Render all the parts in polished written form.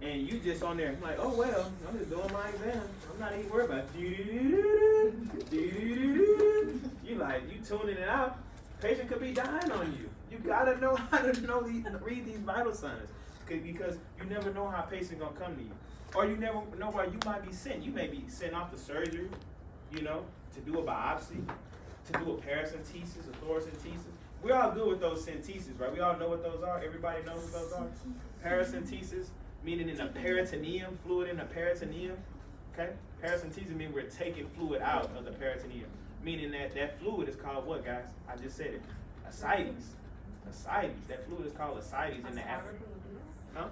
And you just on there, I'm like, oh well, I'm just doing my exam. I'm not even worried about you like, you tuning it out. Patient could be dying on you. You gotta know how to read these vital signs. Because you never know how a patient gonna come to you. Or you never know where you might be sent. You may be sent off to surgery, you know, to do a biopsy, to do a paracentesis, a thoracentesis. We're all good with those centesis, right? We all know what those are. Everybody knows what those are. Paracentesis, meaning in the peritoneum, fluid in the peritoneum. Okay? Paracentesis means we're taking fluid out of the peritoneum. Meaning that fluid is called what, guys? I just said it. Ascites. Ascites. That fluid is called ascites in the abdomen. Huh?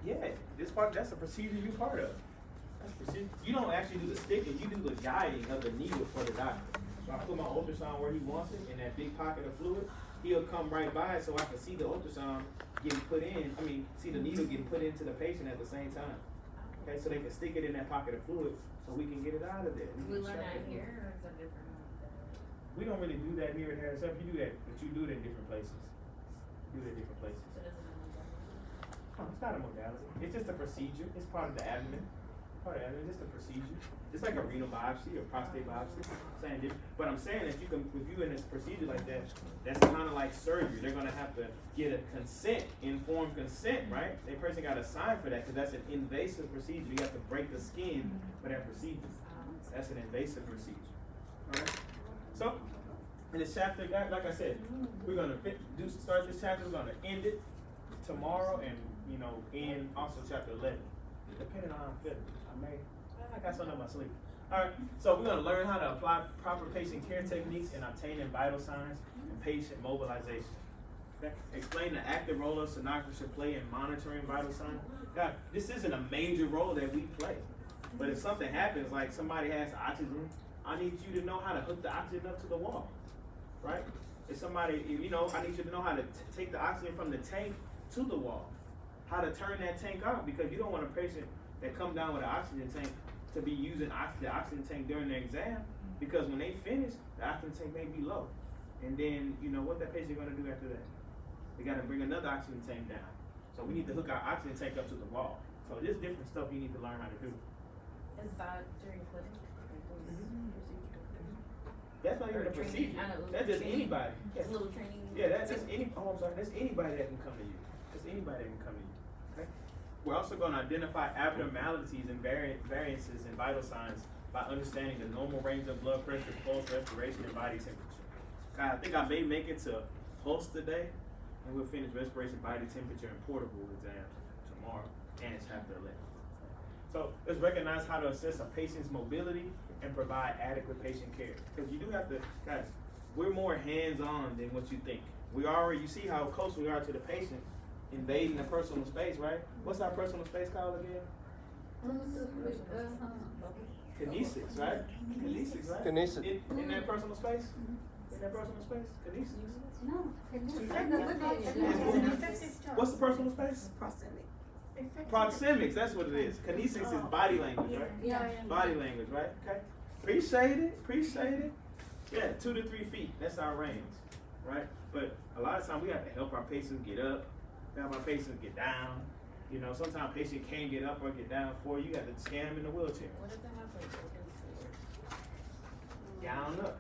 Yeah, that's a procedure you're part of. That's a procedure. You don't actually do the sticking, you do the guiding of the needle for the doctor. So I put my ultrasound where he wants it in that big pocket of fluid. He'll come right by so I can see the ultrasound getting put in. See the needle getting put into the patient at the same time. Okay, so they can stick it in that pocket of fluid so we can get it out of there. We learn that here, or is that different? We don't really do that here at Harris. You do that, but you do it in different places. You do it in different places. So it doesn't No, it's not a modality. It's just a procedure. It's part of the abdomen. Part of the abdomen. It's just a procedure. It's like a renal biopsy or prostate biopsy. Same difference. But I'm saying that you can, if you're in this procedure like that, that's kind of like surgery. They're going to have to get a consent, informed consent, right? The person got to sign for that because that's an invasive procedure. You have to break the skin for that procedure. That's an invasive procedure. All right? So, in this chapter, like I said, we're going to start this chapter. We're going to end it tomorrow and, in also chapter 11. Depending on how I'm feeling. I got something up my sleeve. Alright, so we're going to learn how to apply proper patient care techniques in obtaining vital signs and patient mobilization. Okay? Explain the active role of sonographers should play in monitoring vital signs. Now, this isn't a major role that we play. But if something happens, like somebody has oxygen, I need you to know how to hook the oxygen up to the wall. Right? If somebody, I need you to know how to take the oxygen from the tank to the wall. How to turn that tank off, because you don't want a patient that come down with an oxygen tank to be using the oxygen tank during their exam, because when they finish, the oxygen tank may be low. And then, what that patient going to do after that? They got to bring another oxygen tank down. So we need to hook our oxygen tank up to the wall. So there's different stuff you need to learn how to do. Is that during clinic? That's not even a procedure. That's just anybody. It's a little training. Yeah, that's just that's anybody that can come to you. That's anybody that can come to you. Okay? We're also going to identify abnormalities and variances in vital signs by understanding the normal range of blood pressure, pulse, respiration, and body temperature. Okay, I think I may make it to pulse today, and we'll finish respiration, body temperature, and portable exam tomorrow, and chapter 11. So let's recognize how to assess a patient's mobility and provide adequate patient care. Because you do have to, guys, we're more hands-on than what you think. You see how close we are to the patient, invading the personal space, right? What's our personal space called again? Kinesis, right? Kinesis, right? Kinesis. In that personal space? In that personal space? Kinesis? No. What's the personal space? Proxemics, that's what it is. Kinesis is body language, right? Yeah. Body language, right? Okay. Appreciate it. Yeah, 2 to 3 feet. That's our range, right? But a lot of times we have to help our patients get up, help our patients get down. Sometimes a patient can't get up or get down for you. You have to scan them in the wheelchair. What if they have Gowned up.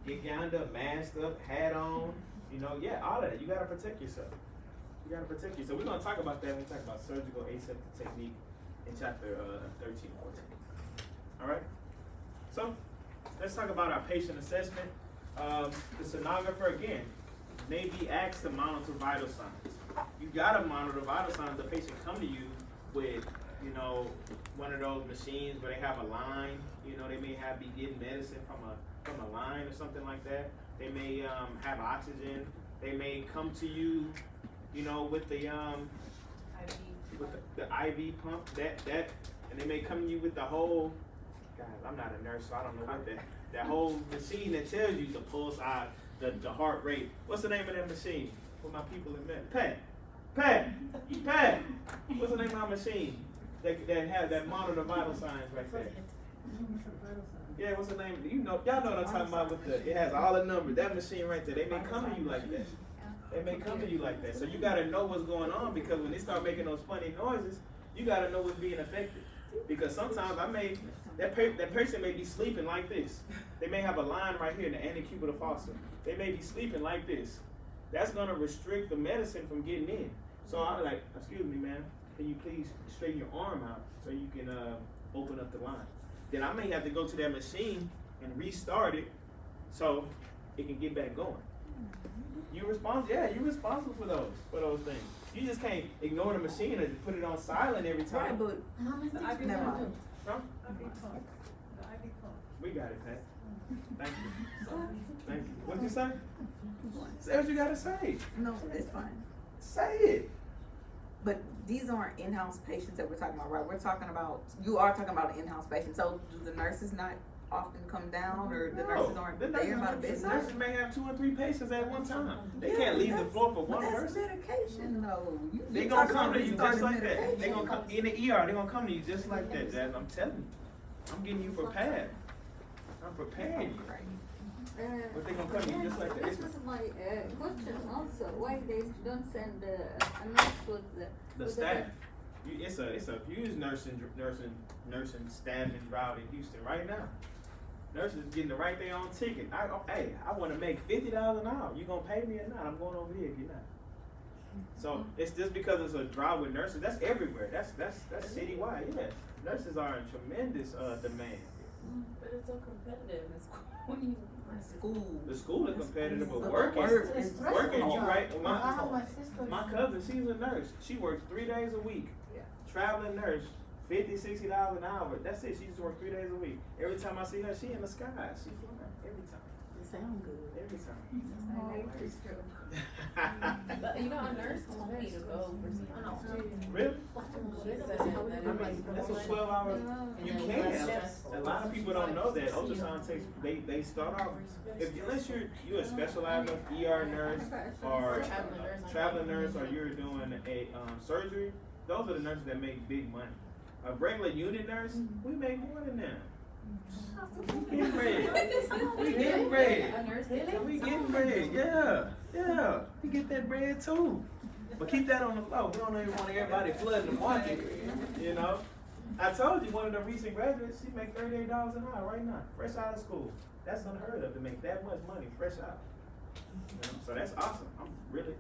Get gowned up, masked up, hat on. All of that. You got to protect yourself. We're going to talk about that when we talk about surgical aseptic technique in chapter 13 and 14. All right? So, let's talk about our patient assessment. The sonographer, again, may be asked to monitor vital signs. You got to monitor vital signs. The patient come to you with, one of those machines where they have a line. They may be getting medicine from a line or something like that. They may have oxygen. They may come to you, with the IV pump, and they may come to you with the whole. Guys, I'm not a nurse, so I don't know what that whole machine that tells you the pulse, the heart rate. What's the name of that machine? For my people in med. Pat. What's the name of our machine that monitor vital signs right there? Yeah, what's the name? Y'all know what I'm talking about with it has all the numbers. That machine right there, they may come to you like that. They may come to you like that. So you gotta know what's going on, because when they start making those funny noises, you gotta know what's being affected. Because sometimes that person may be sleeping like this. They may have a line right here in the antecubital fossa. They may be sleeping like this. That's gonna restrict the medicine from getting in. So I'm like, excuse me, man, can you please straighten your arm out so you can open up the line? Then I may have to go to that machine and restart it so it can get back going. You're responsible for those things. You just can't ignore the machine and put it on silent every time. But never mind. Huh? The IV pump. We got it, Pat. Thank you. Thank you. What'd you say? Say what you gotta say. No, it's fine. Say it. But these aren't in-house patients that we're talking about, right? You are talking about in-house patients. So do the nurses not often come down, or the nurses aren't The there by the nurses bedside? may have 2 or 3 patients at one time. They can't leave the floor for one That's person. medication, though. They gonna come to you just like that. They gonna come in the ER. They gonna come to you just like that, Jazz. I'm telling you. I'm getting you prepared. I'm preparing you. But they gonna come to you just like that. This is my question also, why they don't send a nurse with The staff. It's a huge nursing staffing drought in Houston right now. Nurses getting to write their own ticket. I want to make $50 an hour. You gonna pay me or not? I'm going over here if you're not. So it's just because it's a drought with nurses. That's everywhere. That's citywide. Yeah, nurses are in tremendous demand. But it's so competitive in school. The school is competitive, but But working, It's you right. my sister. My cousin, she's a nurse. She works 3 days a week. Traveling nurse, $50, $60 an hour. That's it. She just works 3 days a week. Every time I see her, she in the sky. She flying every time. It sounds good. Every time. But you know, a nurse told me to go for some. Really? She said that That's a 12 hour. You can. A lot of people don't know that. Ultrasound takes, they start off, unless you're a specialized ER nurse or traveling nurse, or you're doing a surgery, those are the nurses that make big money. A regular unit nurse, we make more than them. We getting bread. We getting bread. A nurse did We getting bread. Yeah. We get that bread too. But keep that on the floor. We don't even want everybody flooding the market. You know? I told you one of the recent graduates, she makes $38 an hour right now, fresh out of school. That's unheard of to make that much money fresh out. You know? So that's awesome. I'm really,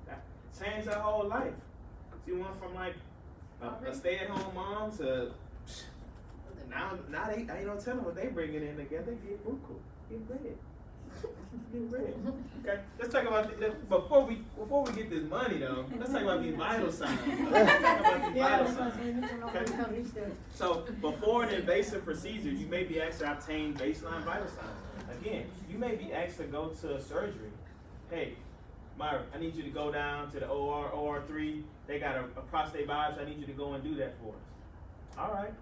that changed her whole life. She went from like a stay-at-home mom to now they ain't no telling what they bringing in together. They get buku, get bread, get bread. Okay, let's talk about before we get this money though. Let's talk about these vital signs. Let's talk about these vital signs. Okay. So before an invasive procedure, you may be asked to obtain baseline vital signs. Again, you may be asked to go to a surgery. Hey, Myra, I need you to go down to the OR3. They got a prostate biopsy. I need you to go and do that for us. All right.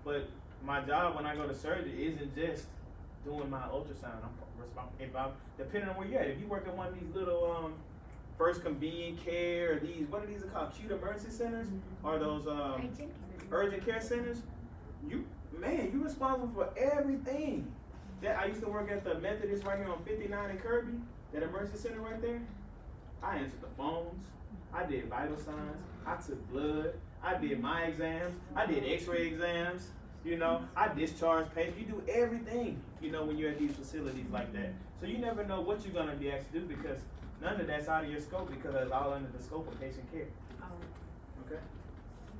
But my job when I go to surgery isn't just doing my ultrasound. I'm responsible. Depending on where you're at. If you work at one of these little first convenient care, or these, what are these called? Acute emergency centers? Or those urgent care centers? You're responsible for everything. I used to work at the Methodist right here on 59 in Kirby, that emergency center right there. I answered the phones. I did vital signs. I took blood. I did my exams. I did x-ray exams. You know, I discharged patients. You do everything, you know, when you're at these facilities like that. So you never know what you're going to be asked to do, because none of that's out of your scope, because it's all under the scope of patient care. Okay?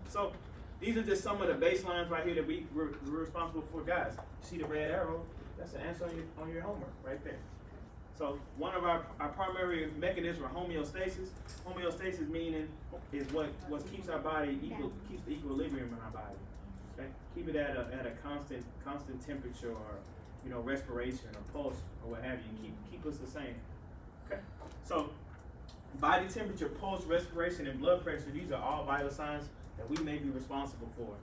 So these are just some of the baselines right here that we're responsible for, guys. You see the red arrow? That's the answer on your homework right there. So one of our primary mechanisms for homeostasis. Homeostasis meaning is what keeps our body keeps the equilibrium in our body. Okay? Keep it at a constant temperature, or respiration or pulse or what have you. Keep us the same. Okay? So body temperature, pulse, respiration, and blood pressure, these are all vital signs that we may be responsible for.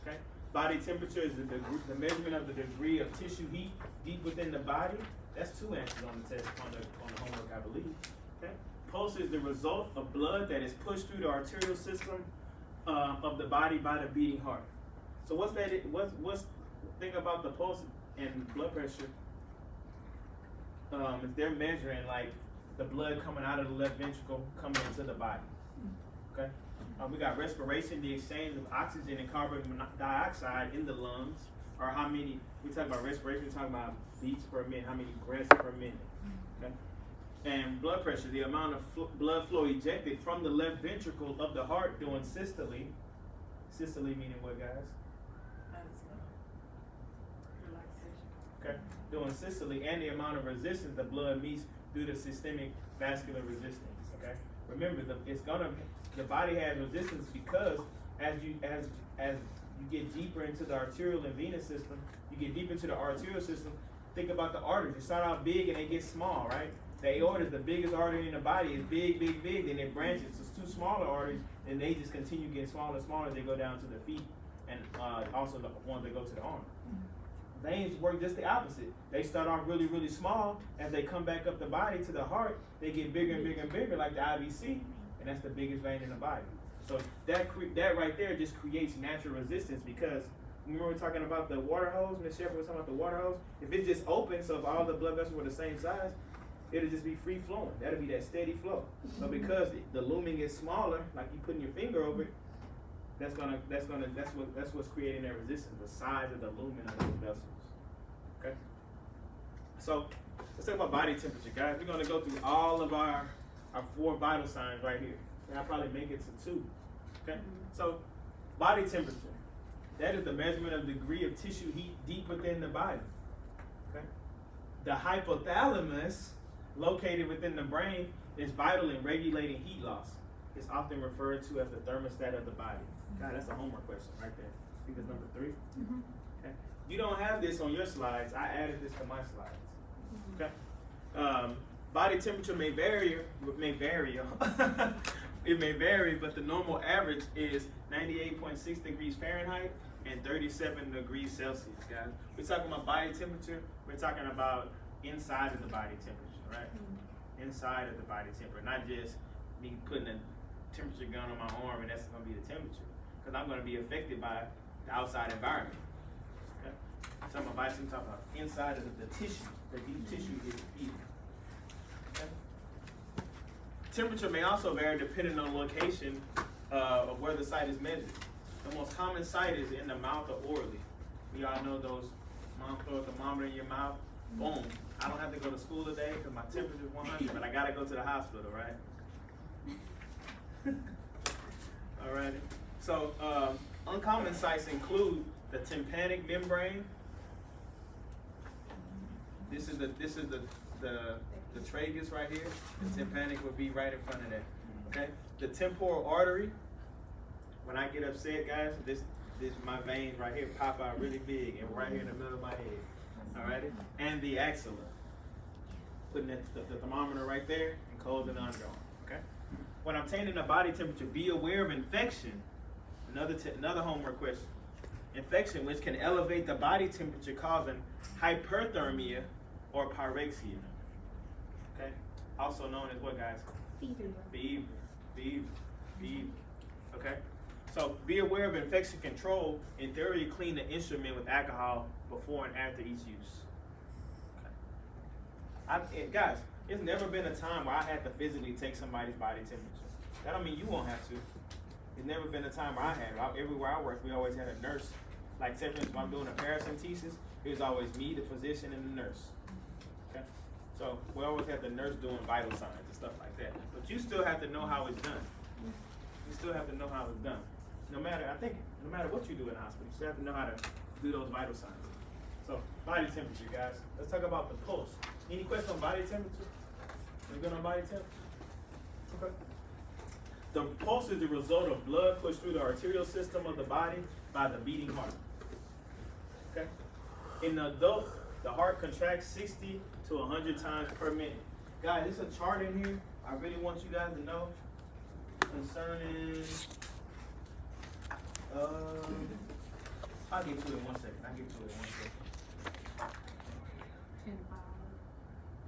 Okay? Body temperature is the measurement of the degree of tissue heat deep within the body. That's 2 answers on the test, on the homework, I believe. Okay? Pulse is the result of blood that is pushed through the arterial system of the body by the beating heart. So what's think about the pulse and blood pressure? If they're measuring like the blood coming out of the left ventricle coming into the body. Okay? We got respiration, the exchange of oxygen and carbon dioxide in the lungs, or how many, we talk about respiration, we're talking about beats per minute, how many breaths per minute. Okay? And blood pressure, the amount of blood flow ejected from the left ventricle of the heart during systole. Systole meaning what, guys? Okay, doing systole, and the amount of resistance the blood meets due to systemic vascular resistance. Okay, remember the body has resistance because as you get deeper into the arterial and venous system, you get deep into the arterial system. Think about the arteries. You start out big and they get small, right? The aorta is the biggest artery in the body. It's big, big, big. Then it branches. It's two smaller arteries, and they just continue getting smaller and smaller as they go down to the feet, and also the ones that go to the arm. Veins work just the opposite. They start off really, really small. As they come back up the body to the heart, they get bigger and bigger and bigger, like the IVC, and that's the biggest vein in the body. So that right there just creates natural resistance, because remember we were talking about the water hose, Ms. Shepherd was talking about the water hose? If it just opens, so if all the blood vessels were the same size, it'll just be free flowing. That'll be that steady flow. But because the lumen gets smaller, like you putting your finger over it, that's what's creating that resistance, the size of the lumen of those vessels. Okay? So let's talk about body temperature, guys. We're gonna go through all of our 4 vital signs right here. And I'll probably make it to 2. Okay? So body temperature. That is the measurement of degree of tissue heat deep within the body. Okay? The hypothalamus, located within the brain, is vital in regulating heat loss. It's often referred to as the thermostat of the body. God, that's a homework question right there. I think that's number 3. Okay. You don't have this on your slides. I added this to my slides. Okay. Body temperature may vary. It may vary, but the normal average is 98.6 degrees Fahrenheit and 37 degrees Celsius, guys. We're talking about body temperature. We're talking about inside of the body temperature, right? Inside of the body temperature, not just me putting a temperature gun on my arm and that's going to be the temperature, because I'm going to be affected by the outside environment. Okay? I'm talking about body temperature, I'm talking about inside of the tissue, the deep tissue is heating. Okay? Temperature may also vary depending on location of where the site is measured. The most common site is in the mouth or orally. We all know those mom throw a thermometer in your mouth. Boom. I don't have to go to school today because my temperature is 100, but I gotta go to the hospital, right? Alrighty. So uncommon sites include the tympanic membrane. This is the tragus right here. The tympanic would be right in front of that. Okay. The temporal artery. When I get upset, guys, this my veins right here pop out really big and right here in the middle of my head. Alrighty? And the axilla. Putting the thermometer right there and closing the underarm. Okay? When obtaining a body temperature, be aware of infection. Another homework question. Infection, which can elevate the body temperature, causing hyperthermia or pyrexia. Okay? Also known as what, guys? Fever. Okay? So be aware of infection control. In theory, clean the instrument with alcohol before and after each use. Okay. Guys, it's never been a time where I had to physically take somebody's body temperature. That don't mean you won't have to. It's never been a time where I had. Everywhere I worked, we always had a nurse. Like, say, for instance, when I'm doing a paracentesis, it was always me, the physician, and the nurse. Okay? So we always had the nurse doing vital signs and stuff like that. But you still have to know how it's done. You still have to know how it's done. No matter what you do in the hospital, you still have to know how to do those vital signs. So, body temperature, guys. Let's talk about the pulse. Any questions on body temperature? We good on body temperature? Okay. The pulse is the result of blood pushed through the arterial system of the body by the beating heart. Okay. In the adult, the heart contracts 60 to 100 times per minute. Guys, there's a chart in here I really want you guys to know concerning. I'll get to it in 1 second.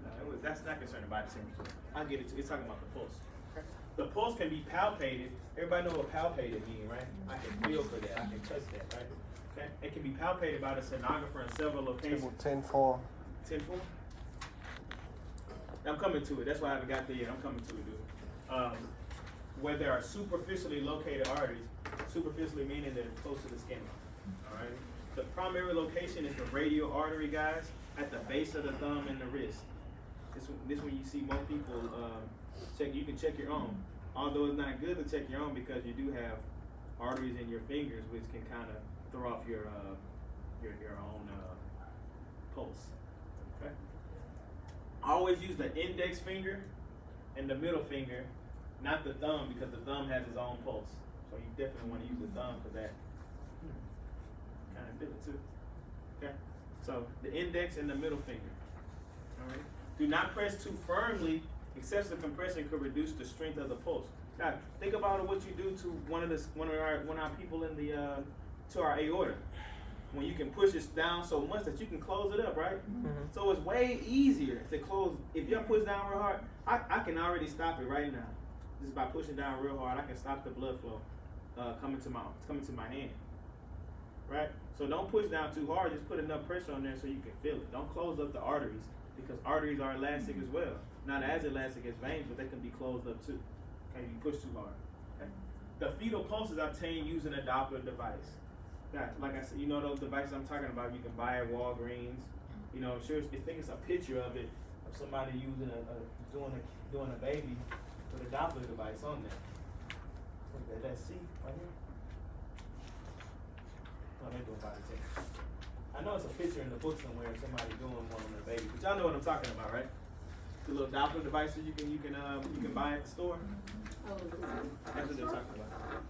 No, that's not concerning body temperature. I'll get it to. It's talking about the pulse. Okay. The pulse can be palpated. Everybody know what palpated means, right? I can feel for that. I can touch that, right? Okay. It can be palpated by the sonographer in several locations. Table 10-4. 10-4. I'm coming to it. That's why I haven't got there yet. I'm coming to it, dude. Where there are superficially located arteries, superficially meaning they're close to the skin line. All right. The primary location is the radial artery, guys, at the base of the thumb and the wrist. This one you see most people check. You can check your own, although it's not good to check your own because you do have arteries in your fingers, which can kind of throw off your own pulse. Okay. Always use the index finger and the middle finger, not the thumb, because the thumb has its own pulse. So you definitely want to use the thumb for that. Kind of feel it too. Okay. So the index and the middle finger. All right. Do not press too firmly. Excessive compression could reduce the strength of the pulse. Now, think about what you do to one of our people in the to our aorta. When you can push it down so much that you can close it up, right? Mm-hmm. So it's way easier to close. If you push down real hard, I can already stop it right now. Just by pushing down real hard, I can stop the blood flow coming to my hand. Right? So don't push down too hard. Just put enough pressure on there so you can feel it. Don't close up the arteries because arteries are elastic as well. Not as elastic as veins, but they can be closed up too. Okay, you push too hard. Okay? The fetal pulse is obtained using a Doppler device. Now, like I said, you know those devices I'm talking about. You can buy at Walgreens. You know, I'm sure. I think it's a picture of it of somebody using doing a baby with a Doppler device on there. Let's see right here. Oh, they do about it. I know it's a picture in the book somewhere of somebody doing one on their baby, but y'all know what I'm talking about, right? The little Doppler devices you can buy at the store. Oh, That's what they're talking about.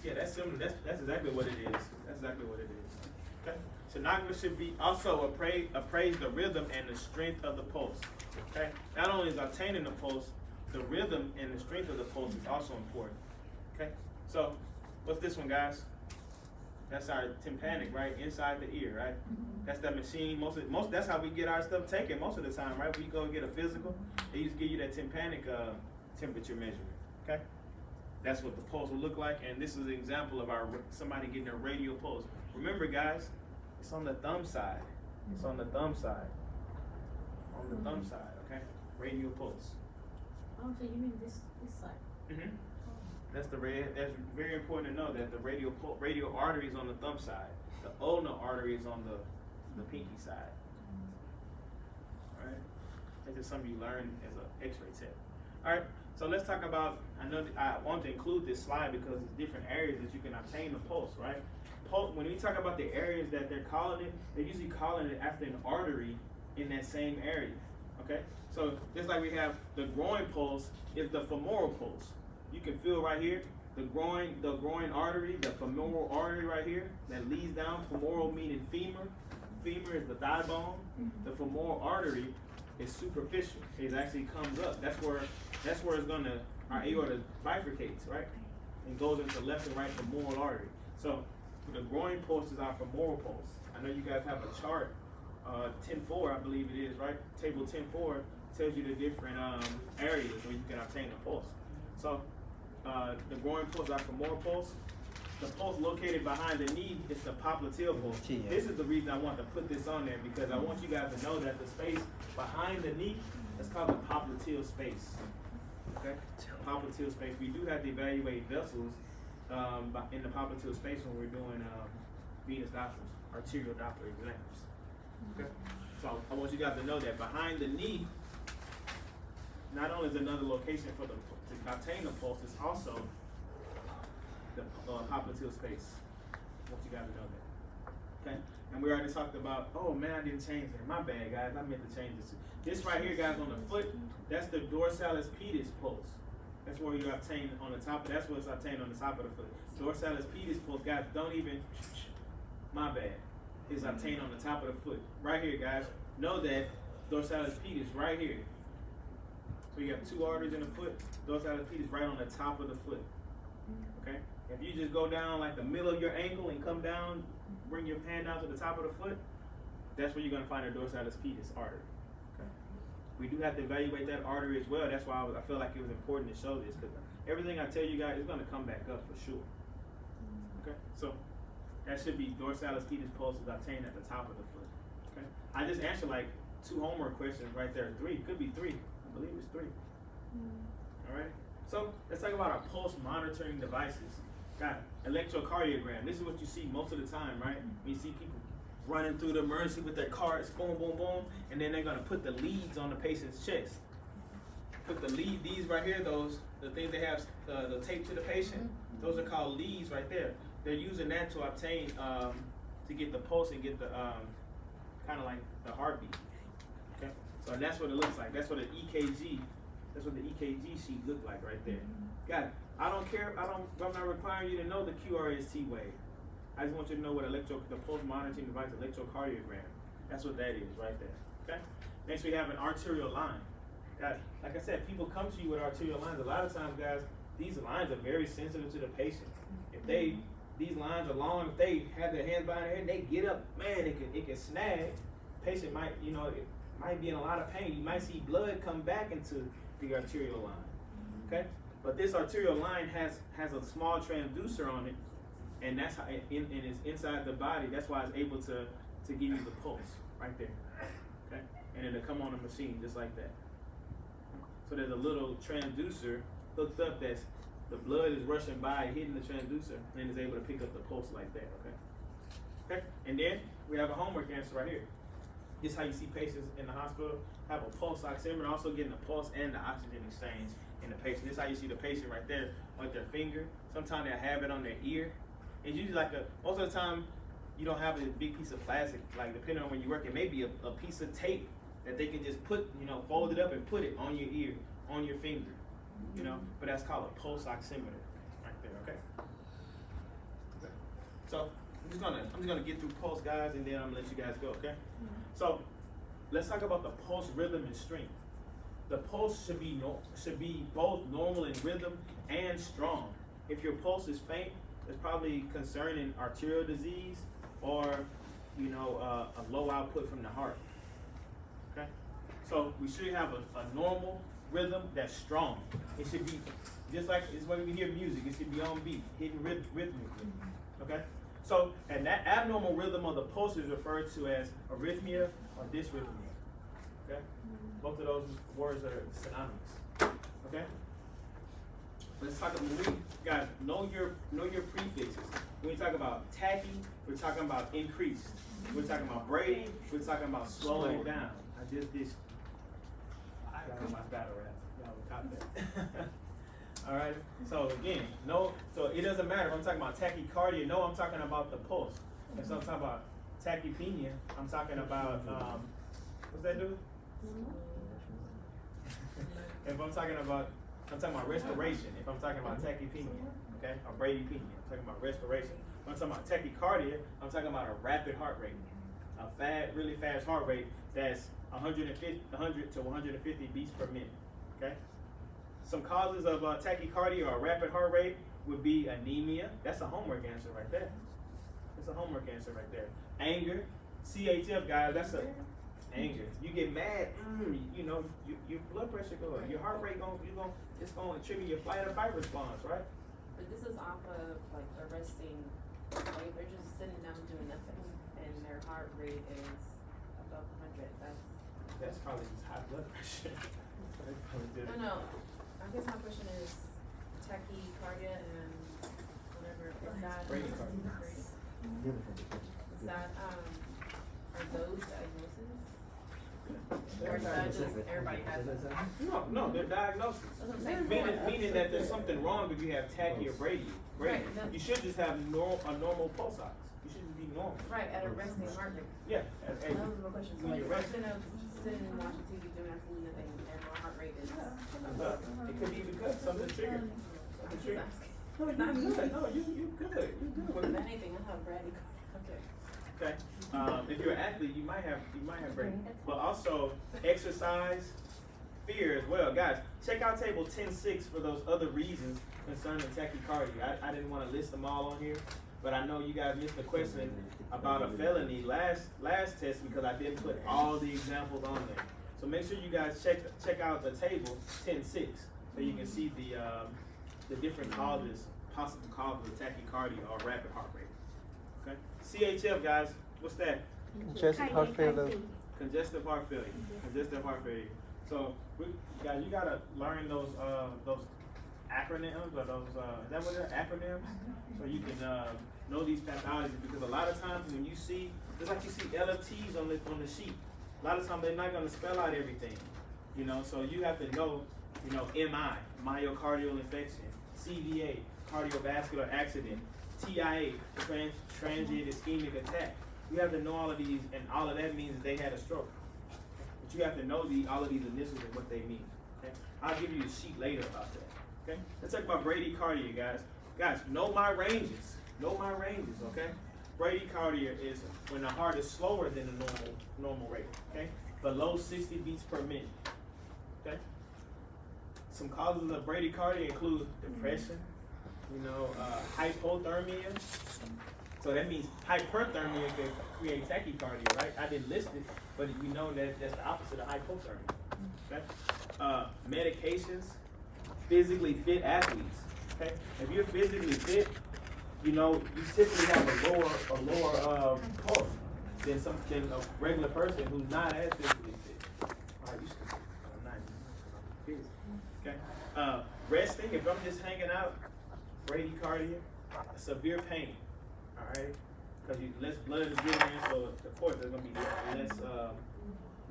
Yeah, that's similar. That's exactly what it is. That's exactly what it is. Okay. Sonographer should be also appraise the rhythm and the strength of the pulse. Okay. Not only is obtaining the pulse, the rhythm and the strength of the pulse is also important. Okay. So, what's this one, guys? That's our tympanic, right? Inside the ear, right? That's that machine. Most that's how we get our stuff taken most of the time, right? When you go get a physical, they used to give you that tympanic temperature measurement. Okay? That's what the pulse will look like, and this is an example of somebody getting a radial pulse. Remember, guys, it's on the thumb side. It's on the thumb side. On the thumb side, okay? Radial pulse. Oh, so you mean this side? Mm-hmm. That's very important to know that the radial artery is on the thumb side. The ulnar artery is on the pinky side. All right? That's just something you learn as an X-ray tech. All right. So let's talk about. I want to include this slide because it's different areas that you can obtain the pulse. Right? When we talk about the areas that they're calling it, they're usually calling it after an artery in that same area. Okay. So just like we have the groin pulse is the femoral pulse. You can feel right here, the groin artery, the femoral artery right here that leads down. Femoral meaning femur. Femur is the thigh bone. The femoral artery is superficial. It actually comes up. That's where it's gonna, our aorta bifurcates, right? And goes into left and right femoral artery. So the groin pulse is our femoral pulse. I know you guys have a chart, 10-4, I believe it is, right? Table 10-4 tells you the different areas where you can obtain a pulse. So the groin pulse is our femoral pulse. The pulse located behind the knee is the popliteal pulse. This is the reason I want to put this on there because I want you guys to know that the space behind the knee is called the popliteal space. Okay? Popliteal space. We do have to evaluate vessels in the popliteal space when we're doing venous Dopplers, arterial Doppler exams. Okay? So I want you guys to know that behind the knee, not only is another location to obtain the pulse, it's also the popliteal space. I want you guys to know that. Okay? And we already talked about, oh man, I didn't change that. My bad, guys. I meant to change this. This right here, guys, on the foot, that's the Dorsalis pedis pulse. That's where you obtain on the top. That's what's obtained on the top of the foot. Dorsalis pedis pulse, guys, don't even, my bad, is obtained on the top of the foot. Right here, guys. Know that Dorsalis pedis right here. So you have two arteries in the foot. Dorsalis pedis right on the top of the foot. Okay? If you just go down like the middle of your ankle and come down, bring your hand down to the top of the foot, that's where you're going to find a Dorsalis pedis artery. Okay? We do have to evaluate that artery as well. That's why I feel like it was important to show this because everything I tell you guys is going to come back up for sure. Okay? So that should be Dorsalis pedis pulse is obtained at the top of the foot. Okay? I just answered like 2 homework questions right there. 3, could be 3. I believe it's 3. All right. So let's talk about our pulse monitoring devices. Got electrocardiogram. This is what you see most of the time, right? You see people running through the emergency with their carts, boom, boom, boom, and then they're gonna put the leads on the patient's chest. Put the lead, these right here, the things they have the tape to the patient, those are called leads right there. They're using that to obtain, to get the pulse and get the, kind of like the heartbeat. Okay, so that's what it looks like. That's what an EKG. That's what the EKG sheet looked like right there. Got it. I don't care. I'm not requiring you to know the QRST wave. I just want you to know what the pulse monitoring device, electrocardiogram. That's what that is right there. Okay. Next we have an arterial line. Got it. Like I said, people come to you with arterial lines. A lot of times, guys, these lines are very sensitive to the patient. If these lines are long, if they have their hands behind their head, they get up, man, it can snag. Patient might, it might be in a lot of pain. You might see blood come back into the arterial line. Okay? But this arterial line has a small transducer on it, and that's how and it's inside the body. That's why it's able to give you the pulse right there. Okay? And it'll come on a machine just like that. So there's a little transducer hooked up that's the blood is rushing by, hitting the transducer, and is able to pick up the pulse like that. Okay? Okay? And then we have a homework answer right here. This is how you see patients in the hospital have a pulse oximeter, also getting the pulse and the oxygen exchange in the patient. This is how you see the patient right there with their finger. Sometimes they'll have it on their ear. It's usually like most of the time, you don't have a big piece of plastic, like depending on when you work, it may be a piece of tape that they can just put, fold it up and put it on your ear, on your finger, but that's called a pulse oximeter right there, okay? So I'm just gonna get through pulse, guys, and then I'm gonna let you guys go, okay? So let's talk about the pulse rhythm and strength. The pulse should be both normal in rhythm and strong. If your pulse is faint, it's probably concerning arterial disease or a low output from the heart. Okay, so we should have a normal rhythm that's strong. It should be just like it's when we hear music. It should be on beat, hitting rhythmically. Okay. So, and that abnormal rhythm of the pulse is referred to as arrhythmia or dysrhythmia. Okay? Both of those words are synonymous. Okay? Let's talk about, guys, know your prefixes. When we talk about tachy, we're talking about increased. We're talking about Brady, we're talking about slowing it down. I got on my battle rap. Y'all will cop that. All right. So again, so it doesn't matter if I'm talking about tachycardia. No, I'm talking about the pulse. If I'm talking about tachypnea, I'm talking about what's that do? If I'm talking about respiration. If I'm talking about tachypnea, okay, or bradypnea, I'm talking about respiration. If I'm talking about tachycardia, I'm talking about a rapid heart rate, really fast heart rate that's 100 to 150 beats per minute. Okay. Some causes of tachycardia or rapid heart rate would be anemia. That's a homework answer right there. That's a homework answer right there. Anger, CHF, guys. That's a anger. You get mad, your blood pressure goes, your heart rate it's going to trigger your fight or fight response, right? But this is off of like arresting, like they're just sitting down doing nothing, and their heart rate is above 100. That's probably just high blood pressure. No. I guess my question is tachycardia and whatever. Is that Bradycardia. Is that are those diagnoses? Or is that just everybody has it? No, they're diagnoses. That's what I'm saying. Meaning that there's something wrong if you have tachy or Brady. Right. You should just have a normal pulse ox. You should just be normal. Right, at a resting heart rate. Yeah. That was my question. So when you're like, resting. sitting and watching TV doing absolutely nothing, and my heart rate is. It could be because something triggered. I'm just asking. No, you're good. No, you good. If anything, I have bradycardia. Okay. Okay. If you're an athlete, you might have Brady. But also exercise, fear as well. Guys, check out table 10.6 for those other reasons concerning tachycardia. I didn't want to list them all on here, but I know you guys missed the question about a felony last test because I didn't put all the examples on there. So make sure you guys check out the table 10.6 so you can see the different causes, possible causes of tachycardia or rapid heart rate. Okay. CHF, guys, what's that? Congestive heart failure. Congestive heart failure. Congestive heart failure. So, guys, you gotta learn those acronyms or those, is that what they're acronyms? So you can know these pathologies, because a lot of times when you see, just like you see LFTs on the sheet, a lot of times they're not gonna spell out everything, you know, so you have to know, you know, MI, myocardial infection, CVA, cardiovascular accident, TIA, transient ischemic attack. You have to know all of these, and all of that means that they had a stroke. But you have to know all of these initials and what they mean. Okay? I'll give you a sheet later about that. Okay? Let's talk about bradycardia, guys. Guys, know my ranges. Know my ranges, okay? Bradycardia is when the heart is slower than the normal rate, okay? Below 60 beats per minute, okay? Some causes of bradycardia include depression, you know, hypothermia. So that means hyperthermia can create tachycardia, right? I didn't list it, but we know that that's the opposite of hypothermia, okay? Medications, physically fit athletes, okay? If you're physically fit, you know, you typically have a lower pulse than a regular person who's not as physically fit. All right, you should, I'm not, okay? Resting, if I'm just hanging out, bradycardia, severe pain, all right? Because less blood is getting in, so of course there's gonna be less,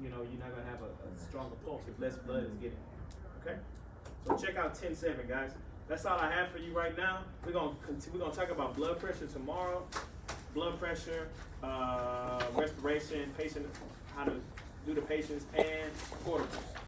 you know, you're not gonna have a stronger pulse if less blood is getting in, okay? So check out 10-7, guys. That's all I have for you right now. We're gonna talk about blood pressure tomorrow. Blood pressure, respiration, patient, how to do the patients, and portables.